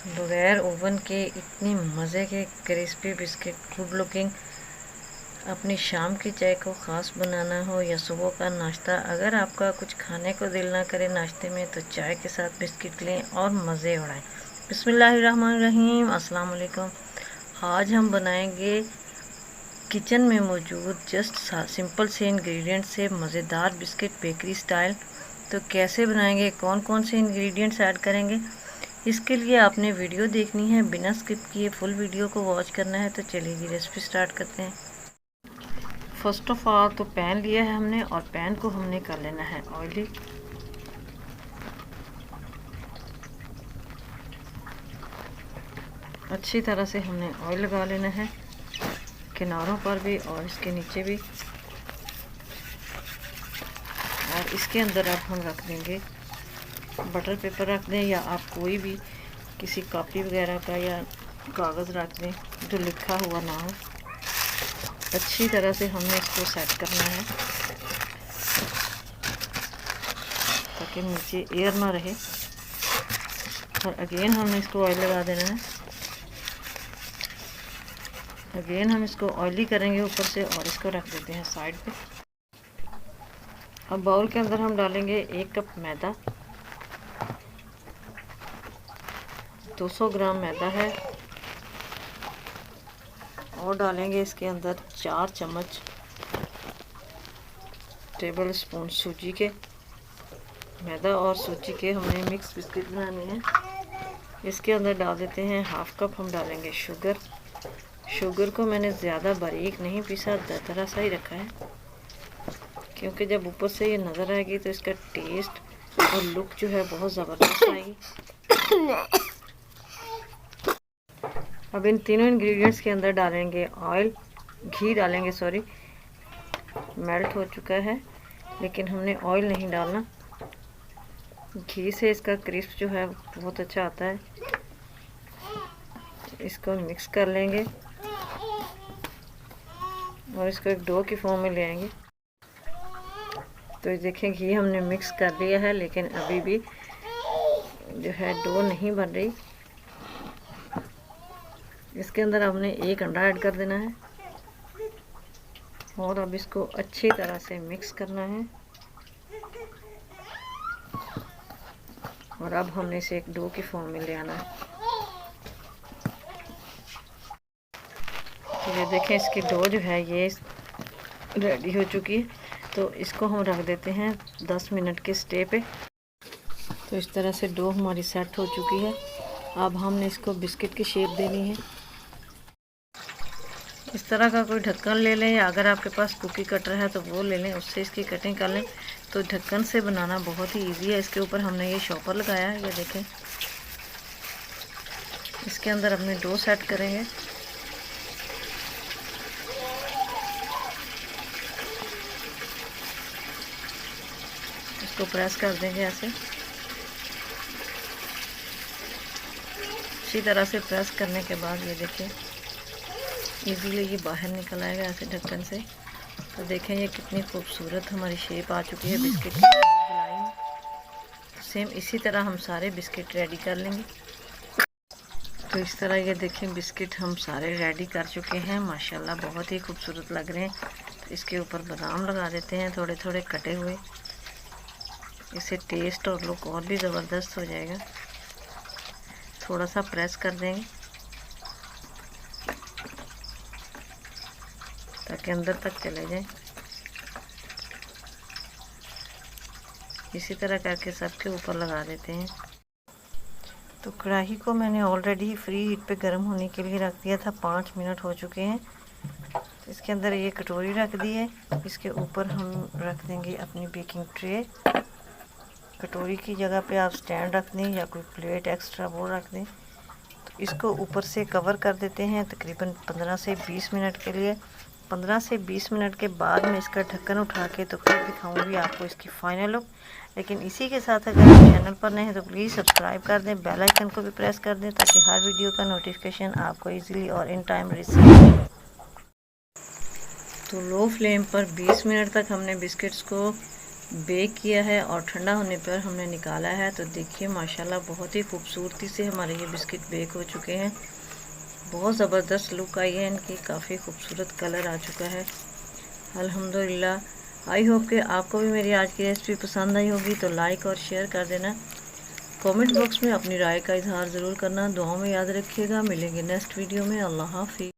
बगैर ओवन के इतनी मज़े के क्रिस्पी बिस्किट, गुड लुकिंग। अपनी शाम की चाय को ख़ास बनाना हो या सुबह का नाश्ता, अगर आपका कुछ खाने को दिल ना करे नाश्ते में, तो चाय के साथ बिस्किट लें और मज़े उड़ाएं। बिस्मिल्लाहिर्रहमानिर्रहीम, अस्सलाम वालेकुम। आज हम बनाएंगे किचन में मौजूद जस्ट सिंपल से इंग्रेडिएंट से मज़ेदार बिस्किट बेकरी स्टाइल। तो कैसे बनाएंगे, कौन कौन से इंग्रेडिएंट्स ऐड करेंगे, इसके लिए आपने वीडियो देखनी है, बिना स्किप किए फुल वीडियो को वॉच करना है। तो चलिए रेसिपी स्टार्ट करते हैं। फर्स्ट ऑफ ऑल तो पैन लिया है हमने और पैन को हमने कर लेना है ऑयली। अच्छी तरह से हमने ऑयल लगा लेना है, किनारों पर भी और इसके नीचे भी। और इसके अंदर अब हम रख देंगे बटर पेपर, रख दें या आप कोई भी किसी कॉपी वगैरह का या कागज़ रख दें जो लिखा हुआ ना हो। अच्छी तरह से हमने इसको सेट करना है ताकि नीचे एयर ना रहे। और अगेन हमने इसको ऑयल लगा देना है। अगेन हम इसको ऑयली करेंगे ऊपर से और इसको रख देते हैं साइड पे। अब बाउल के अंदर हम डालेंगे 1 कप मैदा, 200 ग्राम मैदा है। और डालेंगे इसके अंदर 4 चम्मच टेबल स्पून सूजी के। मैदा और सूजी के हमने मिक्स बिस्किट बनाने हैं। इसके अंदर डाल देते हैं 1/2 कप हम डालेंगे शुगर। शुगर को मैंने ज़्यादा बारीक नहीं पीसा, दरदरा सा ही रखा है, क्योंकि जब ऊपर से ये नज़र आएगी तो इसका टेस्ट और लुक जो है बहुत ज़बरदस्त आएगी। अब इन तीनों इंग्रेडिएंट्स के अंदर डालेंगे ऑयल, घी डालेंगे, सॉरी मेल्ट हो चुका है, लेकिन हमने ऑयल नहीं डालना। घी से इसका क्रिस्प जो है बहुत अच्छा आता है। इसको मिक्स कर लेंगे और इसको एक डो की फॉर्म में ले आएंगे। तो देखें घी हमने मिक्स कर लिया है, लेकिन अभी भी जो है डो नहीं बन रही। इसके अंदर हमने 1 अंडा ऐड कर देना है और अब इसको अच्छी तरह से मिक्स करना है। और अब हमने इसे एक डो की फॉर्म में ले आना है। तो ये देखें इसकी डो जो है ये रेडी हो चुकी है। तो इसको हम रख देते हैं 10 मिनट के स्टे पे। तो इस तरह से डो हमारी सेट हो चुकी है। अब हमने इसको बिस्किट की शेप देनी है। इस तरह का कोई ढक्कन ले लें, या अगर आपके पास कुकी कटर है तो वो ले लें, उससे इसकी कटिंग कर लें। तो ढक्कन से बनाना बहुत ही इजी है। इसके ऊपर हमने ये शॉपर लगाया है, ये देखें। इसके अंदर अपने डो सेट करेंगे। इसको प्रेस कर देंगे ऐसे। अच्छी तरह से प्रेस करने के बाद ये देखें इजीली ये बाहर निकल आएगा ऐसे ढक्कन से। तो देखें ये कितनी खूबसूरत हमारी शेप आ चुकी है बिस्किट की गोलाई में। सेम इसी तरह हम सारे बिस्किट रेडी कर लेंगे। तो इस तरह ये देखें बिस्किट हम सारे रेडी कर चुके हैं। माशाल्लाह बहुत ही खूबसूरत लग रहे हैं। तो इसके ऊपर बादाम लगा देते हैं थोड़े थोड़े कटे हुए। इससे टेस्ट और लुक और भी ज़बरदस्त हो जाएगा। थोड़ा सा प्रेस कर देंगे ताकि अंदर तक चले जाए। इसी तरह करके सबके ऊपर लगा देते हैं। तो कढ़ाई को मैंने ऑलरेडी फ्री हीट पे गर्म होने के लिए रख दिया था। 5 मिनट हो चुके हैं। तो इसके अंदर ये कटोरी रख दी है। इसके ऊपर हम रख देंगे अपनी बेकिंग ट्रे। कटोरी की जगह पे आप स्टैंड रख दें या कोई प्लेट एक्स्ट्रा वो रख दें। तो इसको ऊपर से कवर कर देते हैं तकरीबन 15 से 20 मिनट के लिए। 15 से 20 मिनट के बाद मैं इसका ढक्कन उठा के तो फिर दिखाऊंगी आपको इसकी फाइनल लुक। लेकिन इसी के साथ अगर आप चैनल पर नए हैं तो प्लीज़ सब्सक्राइब कर दें, बेल आइकन को भी प्रेस कर दें ताकि हर वीडियो का नोटिफिकेशन आपको इजीली और इन टाइम रिसीव हो। तो लो फ्लेम पर 20 मिनट तक हमने बिस्किट्स को बेक किया है और ठंडा होने पर हमने निकाला है। तो देखिए माशाल्लाह बहुत ही खूबसूरती से हमारे ये बिस्किट बेक हो चुके हैं। बहुत ज़बरदस्त लुक आई है इनकी, काफ़ी खूबसूरत कलर आ चुका है अल्हम्दुलिल्लाह। आई होप कि आपको भी मेरी आज की रेसिपी पसंद आई होगी, तो लाइक और शेयर कर देना। कमेंट बॉक्स में अपनी राय का इजहार ज़रूर करना। दुआओं में याद रखिएगा। मिलेंगे नेक्स्ट वीडियो में। अल्लाह हाफिज़।